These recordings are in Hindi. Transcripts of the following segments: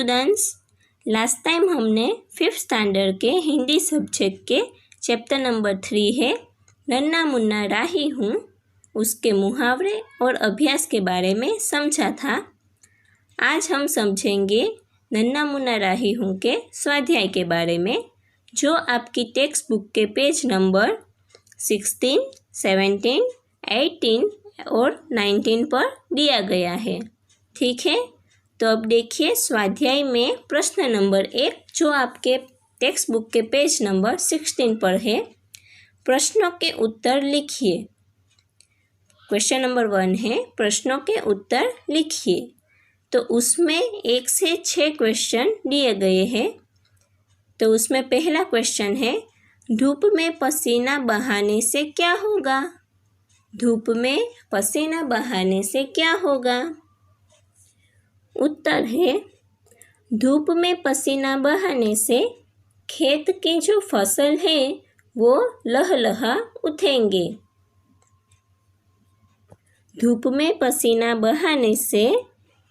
स्टूडेंट्स, लास्ट टाइम हमने 5th स्टैंडर्ड के हिंदी सब्जेक्ट के चैप्टर नंबर 3 है नन्ना मुन्ना राही हूँ उसके मुहावरे और अभ्यास के बारे में समझा था। आज हम समझेंगे नन्ना मुन्ना राही हूँ के स्वाध्याय के बारे में, जो आपकी टेक्स्ट बुक के पेज नंबर 16, 17, 18 और 19 पर दिया गया है। ठीक है, तो अब देखिए स्वाध्याय में प्रश्न नंबर 1 जो आपके टेक्स्ट बुक के पेज नंबर 16 पर है। प्रश्नों के उत्तर लिखिए। क्वेश्चन नंबर 1 है प्रश्नों के उत्तर लिखिए। तो उसमें 1 से 6 क्वेश्चन दिए गए हैं। तो उसमें पहला क्वेश्चन है, धूप में पसीना बहाने से क्या होगा? धूप में पसीना बहाने से क्या होगा? उत्तर है, धूप में पसीना बहाने से खेत की जो फसल है वो लहलहा उठेंगे। धूप में पसीना बहाने से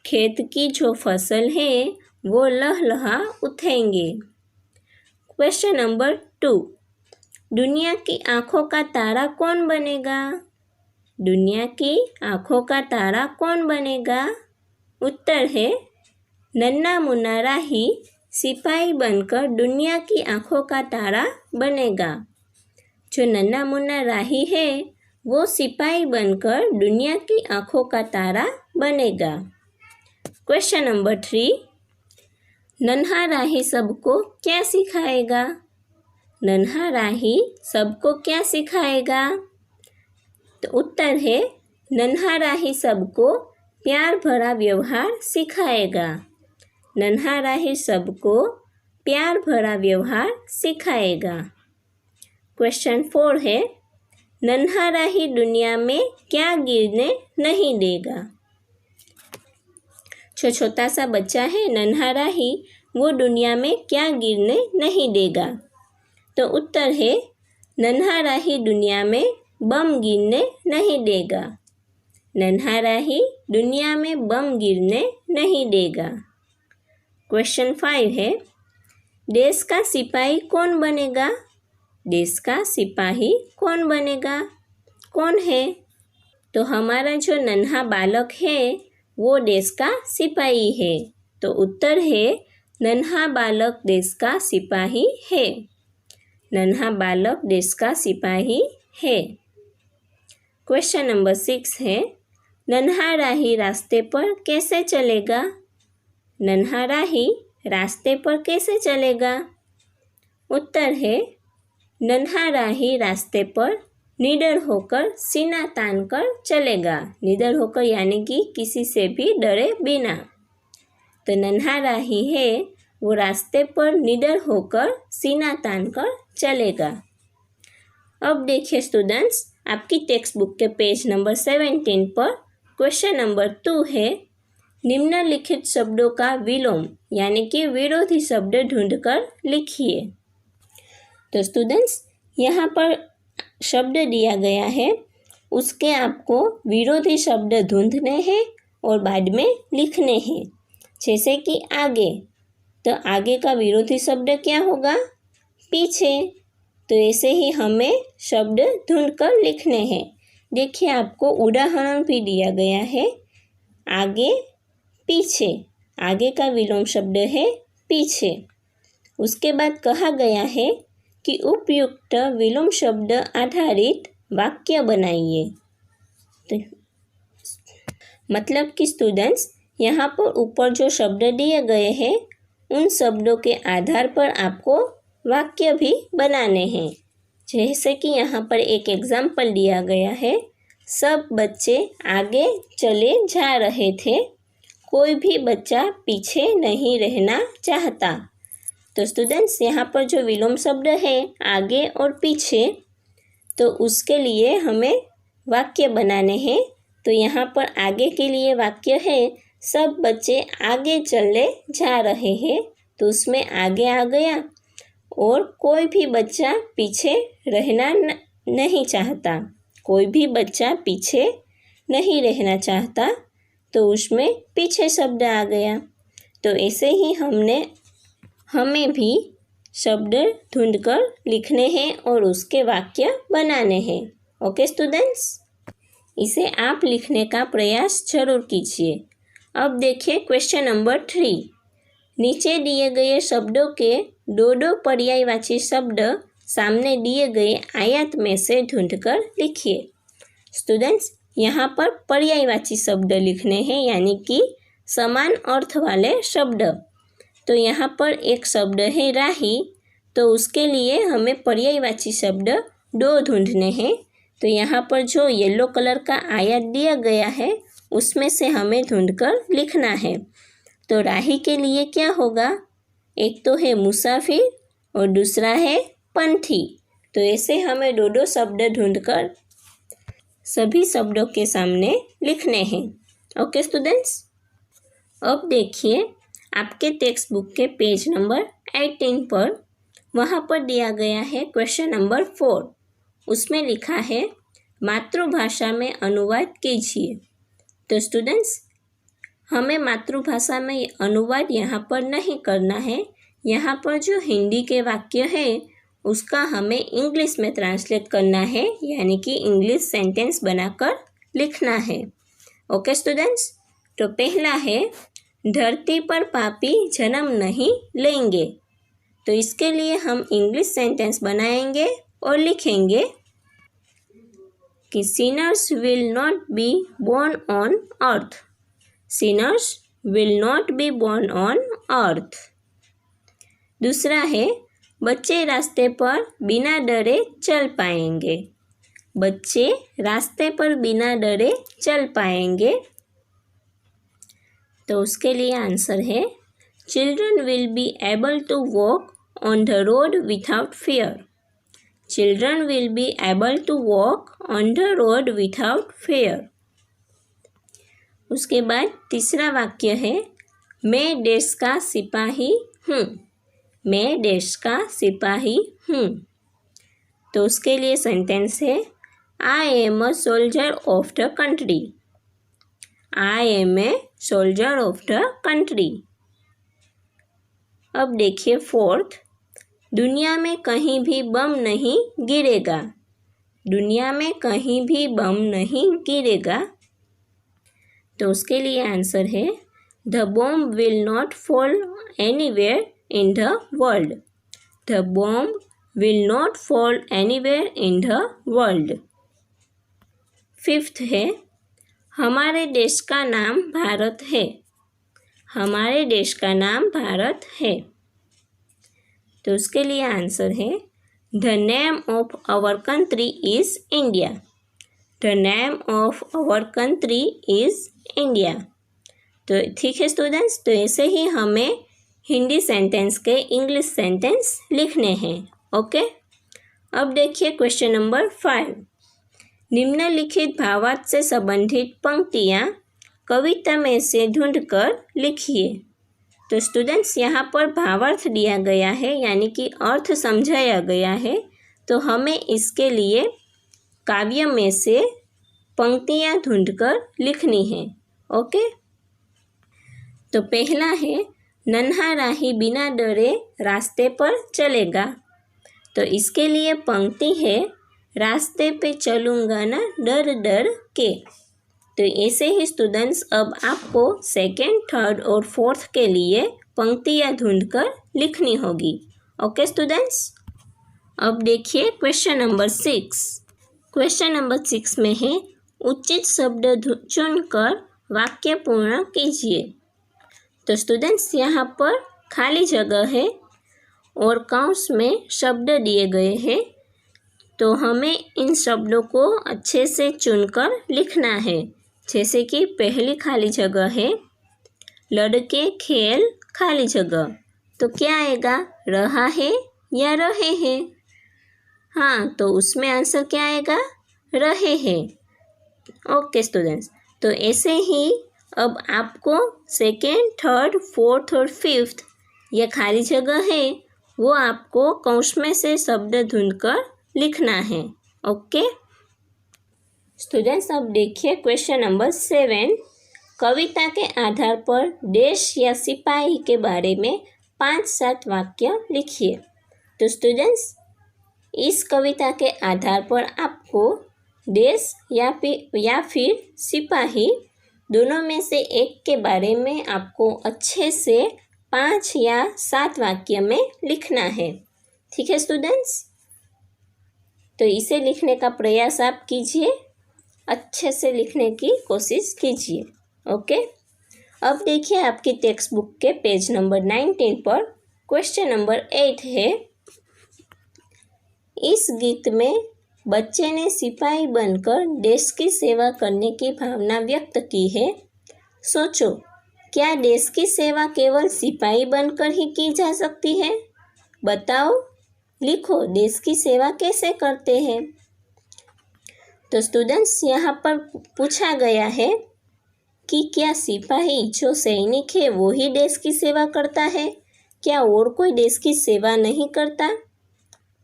खेत की जो फसल है वो लहलहा उठेंगे। क्वेश्चन नंबर 2, दुनिया की आँखों का तारा कौन बनेगा? दुनिया की आँखों का तारा कौन बनेगा? उत्तर है, नन्ना मुन्ना राही सिपाही बनकर दुनिया की आँखों का तारा बनेगा। जो नन्ना मुन्ना राही है वो सिपाही बनकर दुनिया की आँखों का तारा बनेगा। क्वेश्चन नंबर 3, नन्हा राही सबको क्या सिखाएगा? नन्हा राही सबको क्या सिखाएगा? तो उत्तर है, नन्हा राही सबको प्यार भरा व्यवहार सिखाएगा। नन्हा राही सबको प्यार भरा व्यवहार सिखाएगा। क्वेश्चन 4 है, नन्हा राही दुनिया में क्या गिरने नहीं देगा? जो छोटा सा बच्चा है नन्हा राही वो दुनिया में क्या गिरने नहीं देगा? तो उत्तर है, नन्हा राही दुनिया में बम गिरने नहीं देगा। नन्हा राही दुनिया में बम गिरने नहीं देगा। क्वेश्चन 5 है, देश का सिपाही कौन बनेगा? देश का सिपाही कौन बनेगा? कौन है? तो हमारा जो नन्हा बालक है वो देश का सिपाही है। तो उत्तर है, नन्हा बालक देश का सिपाही है। नन्हा बालक देश का सिपाही है। क्वेश्चन नंबर 6 है, नन्हा राही रास्ते पर कैसे चलेगा? नन्हा राही रास्ते पर कैसे चलेगा? उत्तर है, नन्हा राही रास्ते पर निडर होकर सीना तान कर चलेगा। निडर होकर यानी कि किसी से भी डरे बिना। तो नन्हा राही है वो रास्ते पर निडर होकर सीना तान कर चलेगा। अब देखिए स्टूडेंट्स, आपकी टेक्स्ट बुक के पेज नंबर 17 पर क्वेश्चन नंबर 2 है, निम्नलिखित शब्दों का विलोम यानी कि विरोधी शब्द ढूंढकर लिखिए। तो स्टूडेंट्स, यहाँ पर शब्द दिया गया है, उसके आपको विरोधी शब्द ढूंढने हैं और बाद में लिखने हैं। जैसे कि आगे, तो आगे का विरोधी शब्द क्या होगा? पीछे। तो ऐसे ही हमें शब्द ढूंढकर लिखने हैं। देखिए आपको उदाहरण भी दिया गया है, आगे पीछे। आगे का विलोम शब्द है पीछे। उसके बाद कहा गया है कि उपयुक्त विलोम शब्द आधारित वाक्य बनाइए। तो मतलब कि स्टूडेंट्स, यहाँ पर ऊपर जो शब्द दिए गए हैं उन शब्दों के आधार पर आपको वाक्य भी बनाने हैं। जैसे कि यहाँ पर एक एग्जाम्पल दिया गया है, सब बच्चे आगे चले जा रहे थे, कोई भी बच्चा पीछे नहीं रहना चाहता। तो स्टूडेंट्स, यहाँ पर जो विलोम शब्द है आगे और पीछे, तो उसके लिए हमें वाक्य बनाने हैं। तो यहाँ पर आगे के लिए वाक्य है, सब बच्चे आगे चले जा रहे हैं, तो उसमें आगे आ गया। और कोई भी बच्चा पीछे रहना नहीं चाहता, कोई भी बच्चा पीछे नहीं रहना चाहता, तो उसमें पीछे शब्द आ गया। तो ऐसे ही हमें भी शब्द ढूंढकर लिखने हैं और उसके वाक्य बनाने हैं। ओके स्टूडेंट्स, इसे आप लिखने का प्रयास जरूर कीजिए। अब देखिए क्वेश्चन नंबर 3। नीचे दिए गए शब्दों के दो पर्यायवाची शब्द सामने दिए गए आयत में से ढूंढकर लिखिए। स्टूडेंट्स, यहाँ पर पर्यायवाची शब्द लिखने हैं, यानी कि समान अर्थ वाले शब्द। तो यहाँ पर एक शब्द है राही, तो उसके लिए हमें पर्यायवाची शब्द 2 ढूंढने हैं। तो यहाँ पर जो येलो कलर का आयत दिया गया है उसमें से हमें ढूंढकर लिखना है। तो राही के लिए क्या होगा? एक तो है मुसाफिर और दूसरा है पंथी। तो ऐसे हमें 2 शब्द ढूंढकर सभी शब्दों के सामने लिखने हैं। ओके स्टूडेंट्स, अब देखिए आपके टेक्स्ट बुक के पेज नंबर 18 पर, वहाँ पर दिया गया है क्वेश्चन नंबर 4। उसमें लिखा है मातृभाषा में अनुवाद कीजिए। तो स्टूडेंट्स, हमें मातृभाषा में अनुवाद यहाँ पर नहीं करना है। यहाँ पर जो हिंदी के वाक्य है उसका हमें इंग्लिश में ट्रांसलेट करना है, यानी कि इंग्लिश सेंटेंस बनाकर लिखना है। ओके स्टूडेंट्स, तो पहला है धरती पर पापी जन्म नहीं लेंगे। तो इसके लिए हम इंग्लिश सेंटेंस बनाएंगे और लिखेंगे कि sinners will not be born on earth. Sinners will not be born on earth. दूसरा है बच्चे रास्ते पर बिना डरे चल पाएंगे। बच्चे रास्ते पर बिना डरे चल पाएंगे। तो उसके लिए आंसर है children will be able to walk on the road without fear. Children will be able to walk on the road without fear. उसके बाद तीसरा वाक्य है मैं देश का सिपाही हूँ। मैं देश का सिपाही हूँ। तो उसके लिए सेंटेंस है I am a soldier of the country. I am a soldier of the country. अब देखिए 4th, दुनिया में कहीं भी बम नहीं गिरेगा। दुनिया में कहीं भी बम नहीं गिरेगा। तो उसके लिए आंसर है the bomb will not fall anywhere in the world. The bomb will not fall anywhere in the world. 5th है हमारे देश का नाम भारत है। हमारे देश का नाम भारत है। तो उसके लिए आंसर है the name of our country is India. The name of our country is India. तो ठीक है स्टूडेंट्स, तो ऐसे ही हमें हिंदी सेंटेंस के इंग्लिश सेंटेंस लिखने हैं। ओके, अब देखिए क्वेश्चन नंबर 5। निम्नलिखित भावार्थ से संबंधित पंक्तियाँ कविता में से ढूंढकर लिखिए। तो स्टूडेंट्स, यहाँ पर भावार्थ दिया गया है, यानी कि अर्थ समझाया गया है। तो हमें इसके लिए काव्य में से पंक्तियाँ ढूंढकर लिखनी है। ओके, तो पहला है नन्हा राही बिना डरे रास्ते पर चलेगा। तो इसके लिए पंक्ति है रास्ते पे चलूँगा ना डर डर के। तो ऐसे ही स्टूडेंट्स, अब आपको 2nd, 3rd और 4th के लिए पंक्तियाँ ढूंढकर लिखनी होगी। ओके स्टूडेंट्स, अब देखिए क्वेश्चन नंबर 6। क्वेश्चन नंबर 6 में है उचित शब्द चुनकर वाक्य पूर्ण कीजिए। तो स्टूडेंट्स, यहाँ पर खाली जगह है और कौंस में शब्द दिए गए हैं। तो हमें इन शब्दों को अच्छे से चुनकर लिखना है। जैसे कि पहली खाली जगह है लड़के खेल खाली जगह। तो क्या आएगा? रहा है या रहे हैं? हाँ, तो उसमें आंसर क्या आएगा? रहे हैं। ओके स्टूडेंट्स, तो ऐसे ही अब आपको 2nd, 3rd, 4th और 5th ये खाली जगह है, वो आपको कौंस में से शब्द ढूंढकर लिखना है। ओके स्टूडेंट्स, अब देखिए क्वेश्चन नंबर 7। कविता के आधार पर देश या सिपाही के बारे में 5-7 वाक्य लिखिए। तो स्टूडेंट्स, इस कविता के आधार पर आपको देश या फिर सिपाही दोनों में से एक के बारे में आपको अच्छे से 5 या 7 वाक्य में लिखना है। ठीक है स्टूडेंट्स, तो इसे लिखने का प्रयास आप कीजिए, अच्छे से लिखने की कोशिश कीजिए। ओके, अब देखिए आपकी टेक्स्ट बुक के पेज नंबर 19 पर क्वेश्चन नंबर 8 है। इस गीत में बच्चे ने सिपाही बनकर देश की सेवा करने की भावना व्यक्त की है। सोचो, क्या देश की सेवा केवल सिपाही बनकर ही की जा सकती है? बताओ, लिखो, देश की सेवा कैसे करते हैं? तो स्टूडेंट्स, यहाँ पर पूछा गया है कि क्या सिपाही जो सैनिक है वो ही देश की सेवा करता है? क्या और कोई देश की सेवा नहीं करता?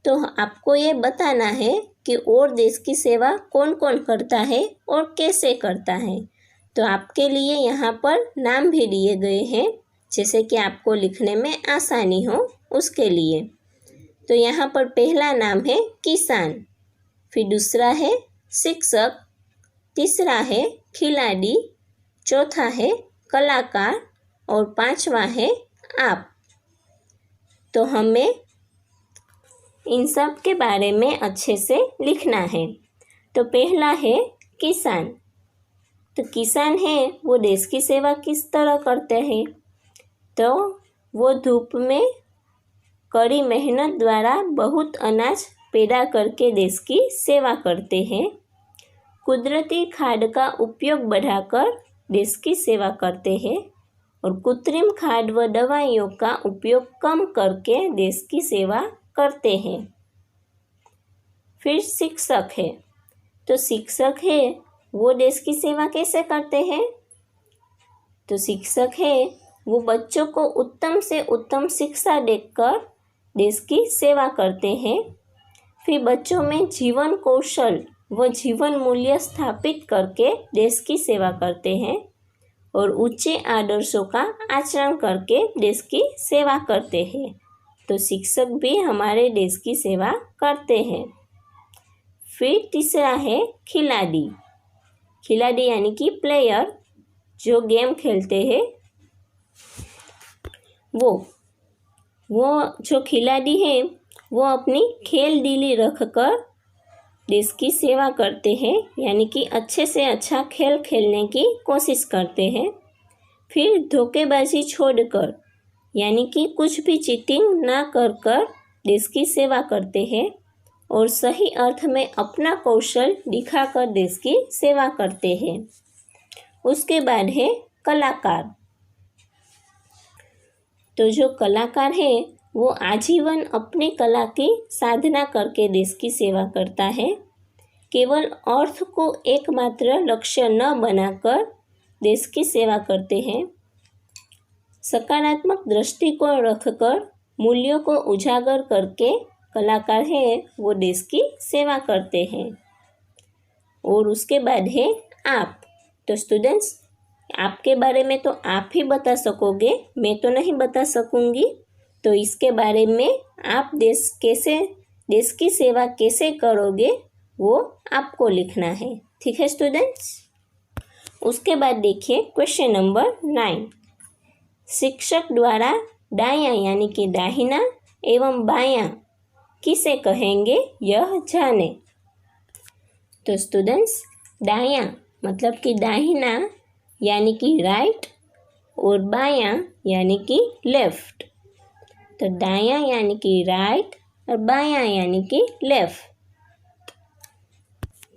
तो आपको ये बताना है कि और देश की सेवा कौन कौन करता है और कैसे करता है। तो आपके लिए यहाँ पर नाम भी दिए गए हैं, जैसे कि आपको लिखने में आसानी हो उसके लिए। तो यहाँ पर पहला नाम है किसान, फिर दूसरा है शिक्षक, तीसरा है खिलाड़ी, चौथा है कलाकार और पांचवा है आप। तो हमें इन सब के बारे में अच्छे से लिखना है। तो पहला है किसान। तो किसान है वो देश की सेवा किस तरह करते हैं? तो वो धूप में कड़ी मेहनत द्वारा बहुत अनाज पैदा करके देश की सेवा करते हैं। कुदरती खाद का उपयोग बढ़ाकर देश की सेवा करते हैं और कृत्रिम खाद व दवाइयों का उपयोग कम करके देश की सेवा करते हैं। फिर शिक्षक है। तो शिक्षक है वो देश की सेवा कैसे करते हैं? तो शिक्षक है वो बच्चों को उत्तम से उत्तम शिक्षा देकर देश की सेवा करते हैं। फिर बच्चों में जीवन कौशल व जीवन मूल्य स्थापित करके देश की सेवा करते हैं और ऊंचे आदर्शों का आचरण करके देश की सेवा करते हैं। तो शिक्षक भी हमारे देश की सेवा करते हैं। फिर तीसरा है खिलाड़ी। खिलाड़ी यानी कि प्लेयर, जो गेम खेलते हैं वो जो खिलाड़ी हैं वो अपनी खेल दिली रखकर देश की सेवा करते हैं, यानी कि अच्छे से अच्छा खेल खेलने की कोशिश करते हैं। फिर धोखेबाजी छोड़कर, यानी कि कुछ भी चीटिंग ना कर देश की सेवा करते हैं और सही अर्थ में अपना कौशल दिखाकर देश की सेवा करते हैं। उसके बाद है कलाकार। तो जो कलाकार है वो आजीवन अपनी कला की साधना करके देश की सेवा करता है। केवल अर्थ को एकमात्र लक्ष्य न बनाकर देश की सेवा करते हैं। सकारात्मक दृष्टिकोण रखकर मूल्यों को उजागर करके कलाकार है वो देश की सेवा करते हैं। और उसके बाद है आप। तो स्टूडेंट्स, आपके बारे में तो आप ही बता सकोगे, मैं तो नहीं बता सकूंगी। तो इसके बारे में आप देश की सेवा कैसे करोगे वो आपको लिखना है। ठीक है स्टूडेंट्स। उसके बाद देखिए क्वेश्चन नंबर 9। शिक्षक द्वारा दायां यानी कि दाहिना एवं बायां किसे कहेंगे यह जाने। तो स्टूडेंट्स, दायां मतलब कि दाहिना यानी कि राइट और बायां यानी कि लेफ्ट। तो दायां यानी कि राइट और बायां यानी कि लेफ्ट।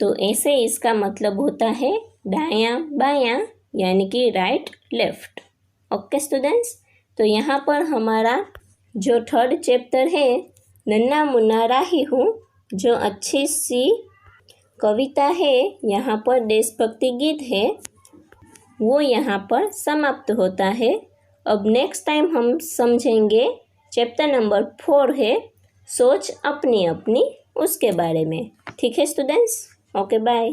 तो ऐसे इसका मतलब होता है दायां बायां यानी कि राइट लेफ्ट। ओके स्टूडेंट्स, तो यहाँ पर हमारा जो 3rd चैप्टर है नन्हा मुन्ना राही हूँ, जो अच्छी सी कविता है, यहाँ पर देशभक्ति गीत है, वो यहाँ पर समाप्त होता है। अब नेक्स्ट टाइम हम समझेंगे चैप्टर नंबर 4 है सोच अपनी अपनी, उसके बारे में। ठीक है स्टूडेंट्स, ओके बाय।